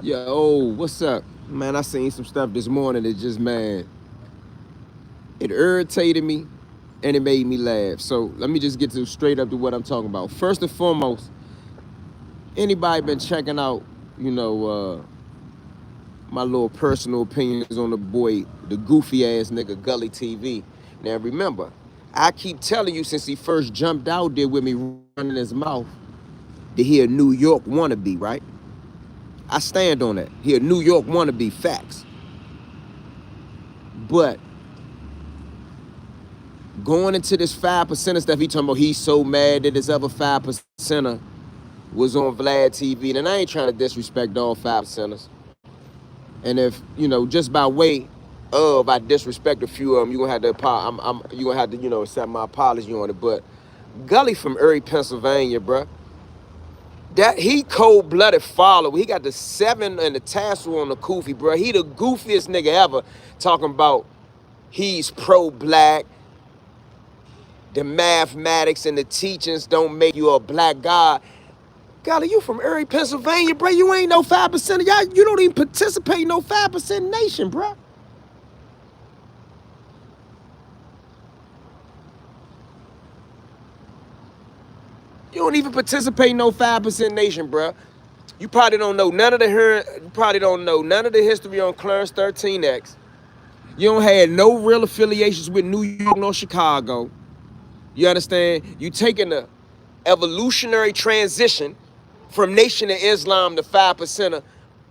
Yo, what's up? Man, I seen some stuff this morning that just, man, it irritated me and it made me laugh. So let me just get to straight up to what I'm talking about. First and foremost, anybody been checking out, you know, my little personal opinions on the boy, the goofy ass nigga Gully TV. Now remember, I keep telling you since he first jumped out there with me running his mouth that he a New York wannabe, right? I stand on that. He a New York wannabe, facts. But going into this 5% stuff, he talking about he's so mad that this other 5%er was on Vlad TV. And I ain't trying to disrespect all 5%ers. And if, just by way of I disrespect a few of them, you're gonna have to you gonna have to, accept my apology on it. But Gully from Erie, Pennsylvania, bruh. That he cold-blooded follower. He got the 7 and the tassel on the koofy, bro. He the goofiest nigga ever talking about he's pro-black. The mathematics and the teachings don't make you a black god. Golly, you from Erie, Pennsylvania, bro. You ain't no 5% of y'all. You don't even participate in no 5% nation, bro. You don't even participate in no 5% nation, bro. You probably don't know none of the history on Clarence 13X. You don't have no real affiliations with New York nor Chicago. You understand? You taking the evolutionary transition from Nation of Islam to 5%er.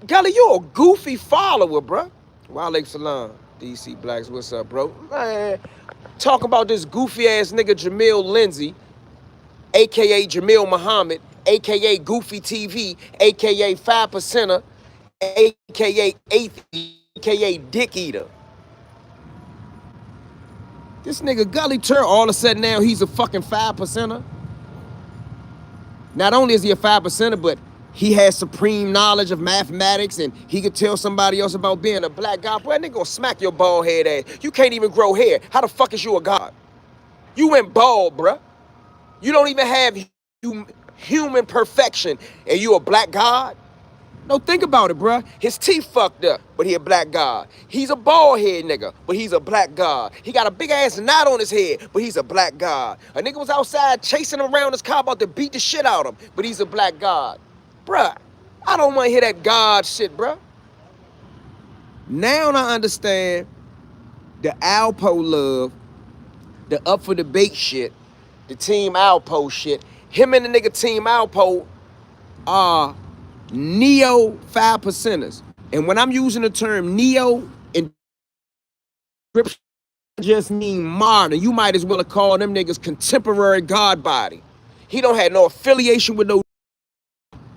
Golly, you a goofy follower, bro. Walaikum salam, DC Blacks, what's up, bro? Man, talk about this goofy ass nigga Jamil Lindsay, aka Jamil Muhammad, aka Goofy TV, aka 5%er, aka Atheist, aka Dick Eater. This nigga Gully Tur all of a sudden now he's a fucking 5%er. Not only is he a 5%er, but he has supreme knowledge of mathematics and he could tell somebody else about being a black god. Boy, that nigga gonna smack your bald head ass. You can't even grow hair. How the fuck is you a god? You went bald, bruh. You don't even have human perfection and you a black god? No, think about it, bruh. His teeth fucked up, but he a black god. He's a bald head nigga, but he's a black god. He got a big ass knot on his head, but he's a black god. A nigga was outside chasing him around his car about to beat the shit out of him, but he's a black god. Bruh, I don't want to hear that god shit, bruh. Now I understand the Alpo love, the up for debate shit, the Team Alpo shit. Him and the nigga Team Alpo are neo 5%ers. And when I'm using the term neo in scripture, just mean modern. You might as well have called them niggas contemporary God body. He don't have no affiliation with no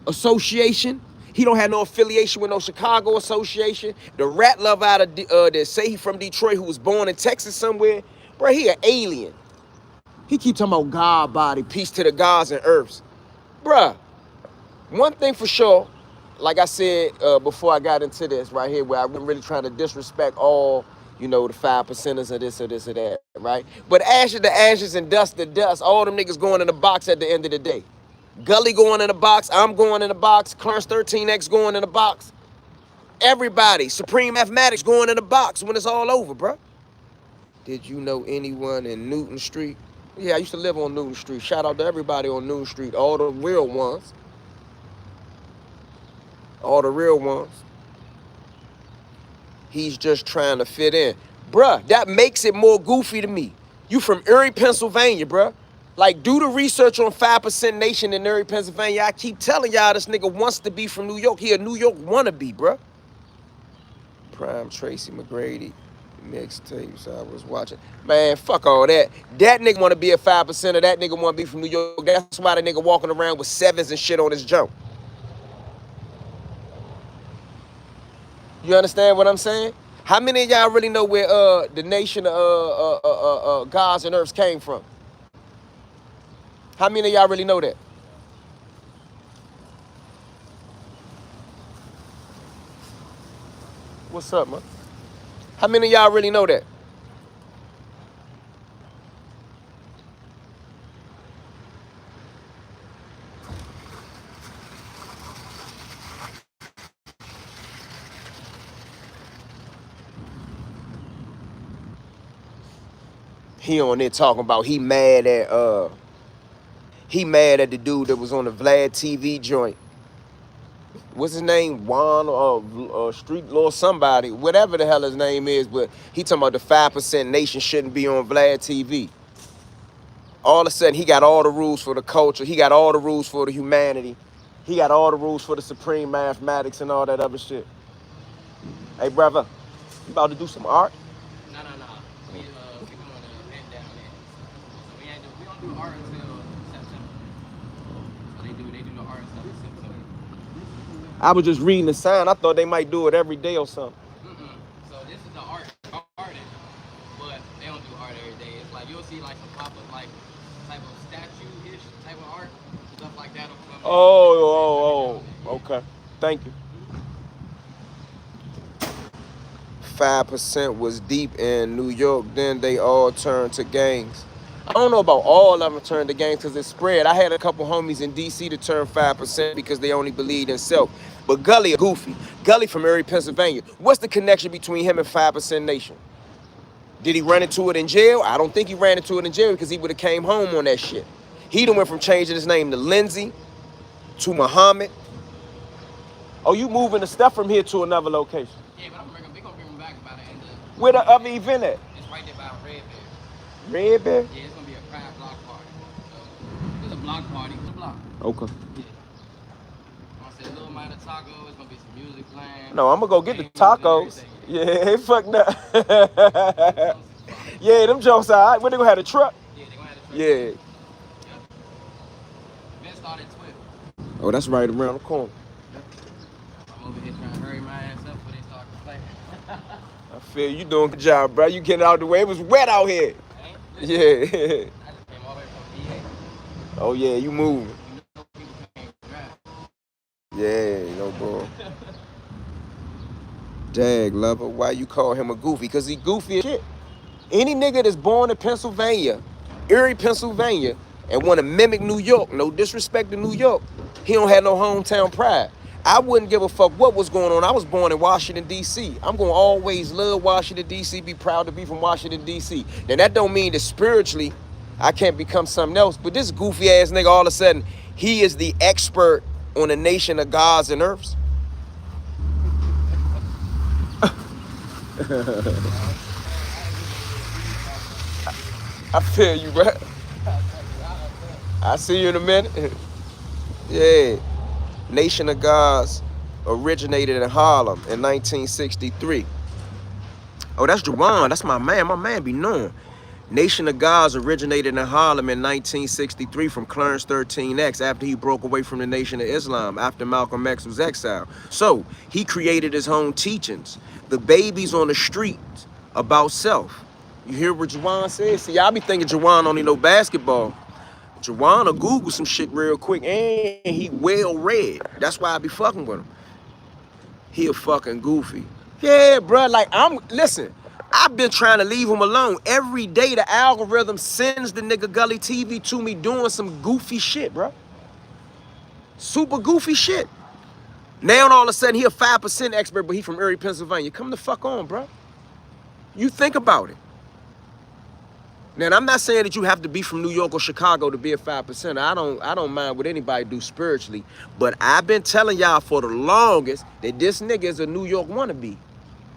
association. He don't have no affiliation with no Chicago association. The rat love out of that say he from Detroit who was born in Texas somewhere. Bro, he an alien. He keep talking about God body, peace to the gods and earths. Bruh, one thing for sure, like I said before I got into this right here, where I wasn't really trying to disrespect all, the 5%ers or this or this or that, right? But ashes to ashes and dust to dust, all them niggas going in the box at the end of the day. Gully going in the box, I'm going in the box, Clarence 13X going in the box. Everybody, Supreme Mathematics going in the box when it's all over, bro. Did you know anyone in Newton Street? Yeah, I used to live on Newton Street. Shout out to everybody on Newton Street, all the real ones. All the real ones. He's just trying to fit in. Bruh, that makes it more goofy to me. You from Erie, Pennsylvania, bruh. Like, do the research on 5% Nation in Erie, Pennsylvania. I keep telling y'all this nigga wants to be from New York. He a New York wannabe, bruh. Prime Tracy McGrady mixtapes I was watching. Man, fuck all that. That nigga want to be a 5%er. That nigga want to be from New York. That's why the nigga walking around with 7s and shit on his jump. You understand what I'm saying? How many of y'all really know where the nation of gods and earths came from? How many of y'all really know that? What's up, man? How many of y'all really know that? He on there talking about he mad at the dude that was on the VladTV joint. What's his name? Juan or Street Lord somebody, whatever the hell his name is, but he talking about the 5% nation shouldn't be on VladTV. All of a sudden, he got all the rules for the culture. He got all the rules for the humanity. He got all the rules for the supreme mathematics and all that other shit. Hey, brother, you about to do some art? No. We doing an event down there. So we don't do art until September. So they do the art stuff in September. I was just reading the sign. I thought they might do it every day or something. So this is the artist, but they don't do art every day. It's like you'll see like some pop-up like type of statue-ish type of art, stuff like that. Oh, okay. Thank you. 5% was deep in New York, then they all turned to gangs. I don't know about all of them turned to gangs because it spread. I had a couple homies in DC to turn 5% because they only believed in self. But Gully a goofy. Gully from Erie, Pennsylvania. What's the connection between him and 5% Nation? Did he run into it in jail? I don't think he ran into it in jail because he would have came home on that shit. He done went from changing his name to Lindsay to Muhammad. Oh, you moving the stuff from here to another location? Yeah, but we gonna bring him back by the end of. Where the other event at? It's right there by Red Bear. Red Bear? Yeah, it's gonna be a crab block party. So it's a block party. It's a block. Okay. Yeah. I said a little amount of taco. It's gonna be some music playing. No, I'm gonna go get the tacos. Yeah, fuck that. Yeah, them jokes all right. When they gonna have a truck? Yeah, they gonna have a truck. Yeah. Yep. Event started at 12. Oh, that's right around the corner. I'm over here trying to hurry my ass up before they start complaining. I feel you doing a good job, bro. You getting out the way. It was wet out here. Yeah. I just came all the way from VA. Oh yeah, you moving. You know people can't drive. Yeah, no bro. Dag, lover, why you call him a goofy? Because he goofy as shit. Any nigga that's born in Pennsylvania, Erie, Pennsylvania, and want to mimic New York, no disrespect to New York, he don't have no hometown pride. I wouldn't give a fuck what was going on. I was born in Washington, D.C. I'm going to always love Washington, D.C., be proud to be from Washington, D.C. Now, that don't mean that spiritually I can't become something else, but this goofy-ass nigga, all of a sudden, he is the expert on the nation of gods and earths. I feel you, bro. I see you in a minute. Yeah. Nation of Gods originated in Harlem in 1963. Oh, that's Juwan. That's my man. My man be known. Nation of Gods originated in Harlem in 1963 from Clarence 13X after he broke away from the Nation of Islam after Malcolm X was exiled. So he created his own teachings. The babies on the street about self. You hear what Juwan says? See, I be thinking Juwan only know basketball. Juwan will Google some shit real quick, and he well read. That's why I be fucking with him. He a fucking goofy. Yeah, bro, like listen, I've been trying to leave him alone. Every day the algorithm sends the nigga Gully TV to me doing some goofy shit, bro. Super goofy shit. Now all of a sudden he a 5% expert, but he from Erie, Pennsylvania. Come the fuck on, bro. You think about it. Now, I'm not saying that you have to be from New York or Chicago to be a 5%. I don't mind what anybody do spiritually, but I've been telling y'all for the longest that this nigga is a New York wannabe.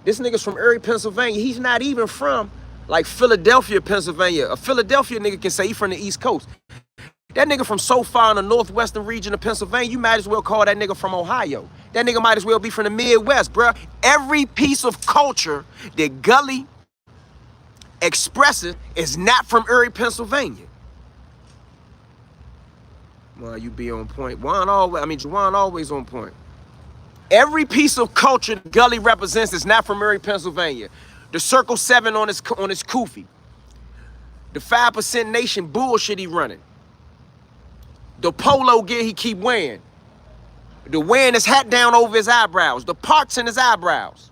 This nigga's from Erie, Pennsylvania. He's not even from like Philadelphia, Pennsylvania. A Philadelphia nigga can say he from the East Coast. That nigga from so far in the northwestern region of Pennsylvania, you might as well call that nigga from Ohio. That nigga might as well be from the Midwest, bruh. Every piece of culture that Gully expressive is not from Erie, Pennsylvania. Well, you be on point. Juwan always on point. Every piece of culture Gully represents is not from Erie, Pennsylvania. The Circle 7 on his kufi. The 5% Nation bullshit he running. The polo gear he keep wearing. The wearing his hat down over his eyebrows. The parts in his eyebrows.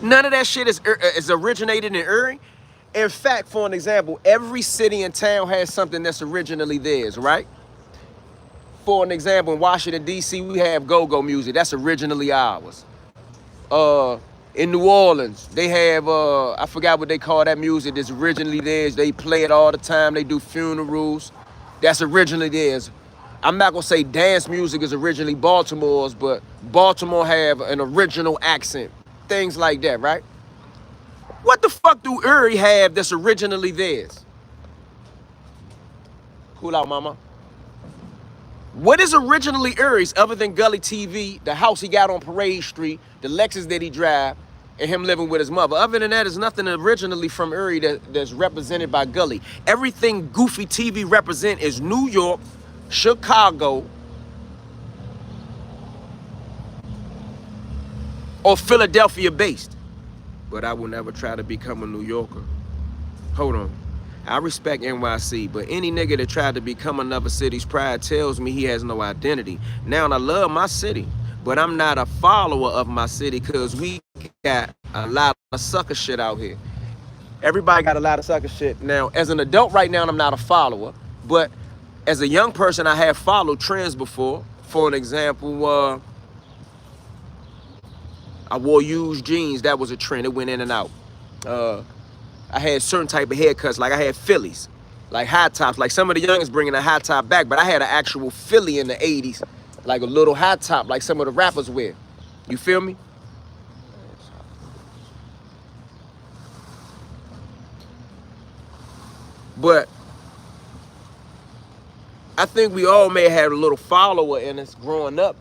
None of that shit is originated in Erie. In fact, for an example, every city and town has something that's originally theirs, right? For an example, in Washington, D.C., we have go-go music. That's originally ours. In New Orleans, they have I forgot what they call that music that's originally theirs. They play it all the time. They do funerals. That's originally theirs. I'm not gonna say dance music is originally Baltimore's, but Baltimore have an original accent. Things like that, right? What the fuck do Erie have that's originally theirs? Cool out, mama. What is originally Erie's other than Gully TV, the house he got on Parade Street, the Lexus that he drive, and him living with his mother? Other than that, there's nothing originally from Erie that's represented by Gully. Everything Goofy TV represent is New York, Chicago, or Philadelphia based. But I will never try to become a New Yorker. Hold on. I respect NYC, but any nigga that tried to become another city's pride tells me he has no identity. Now, I love my city, but I'm not a follower of my city because we got a lot of sucker shit out here. Everybody got a lot of sucker shit. Now, as an adult right now, I'm not a follower, but as a young person, I have followed trends before. For an example, I wore used jeans. That was a trend. It went in and out. I had certain type of haircuts, like I had Phillies, like high tops. Like some of the youngins bringing a high top back, but I had an actual Philly in the 80s, like a little high top, like some of the rappers wear. You feel me? But I think we all may have had a little follower in us growing up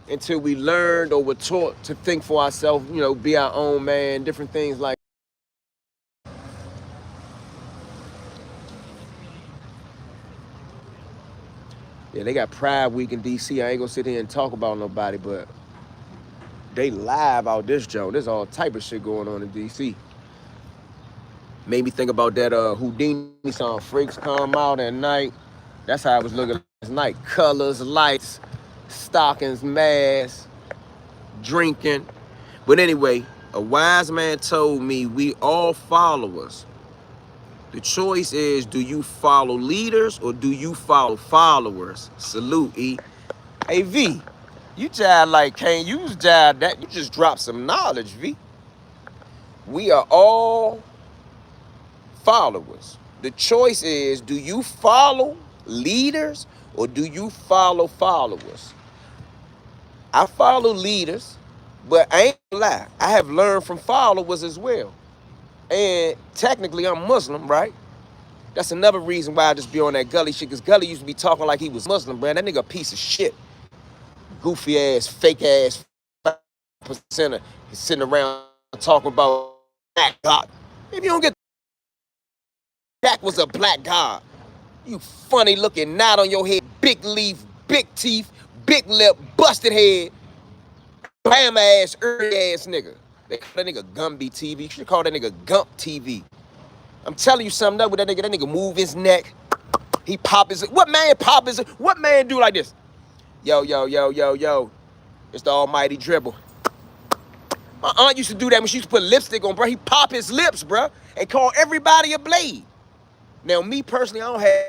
until we learned or were taught to think for ourselves, you know, be our own man, different things like. Yeah, they got Pride Week in DC. I ain't gonna sit here and talk about nobody, but they live out this joint. There's all type of shit going on in DC. Made me think about that Houdini song, Freaks Come Out at Night. That's how I was looking last night. Colors, lights, stockings, masks, drinking. But anyway, a wise man told me we all followers. The choice is, do you follow leaders or do you follow followers? Salute, E. Hey, V, you jive like can't use jive that. You just dropped some knowledge, V. We are all followers. The choice is, do you follow leaders or do you follow followers? I follow leaders, but I ain't gonna lie. I have learned from followers as well. And technically, I'm Muslim, right? That's another reason why I just be on that Gully shit, because Gully used to be talking like he was Muslim, bro. That nigga a piece of shit. Goofy ass, fake ass, 5%er. He's sitting around talking about black God. If you don't get Jack was a black God. You funny looking knot on your head, big leaf, big teeth, big lip, busted head, bam ass, early ass nigga. They call that nigga Gumby TV. You should call that nigga Gump TV. I'm telling you something up with that nigga. That nigga move his neck. He pop his. What man pop his? What man do like this? Yo, yo, yo, yo, yo. It's the almighty dribble. My aunt used to do that when she used to put lipstick on, bro. He pop his lips, bro, and call everybody a blade. Now, me personally, I don't have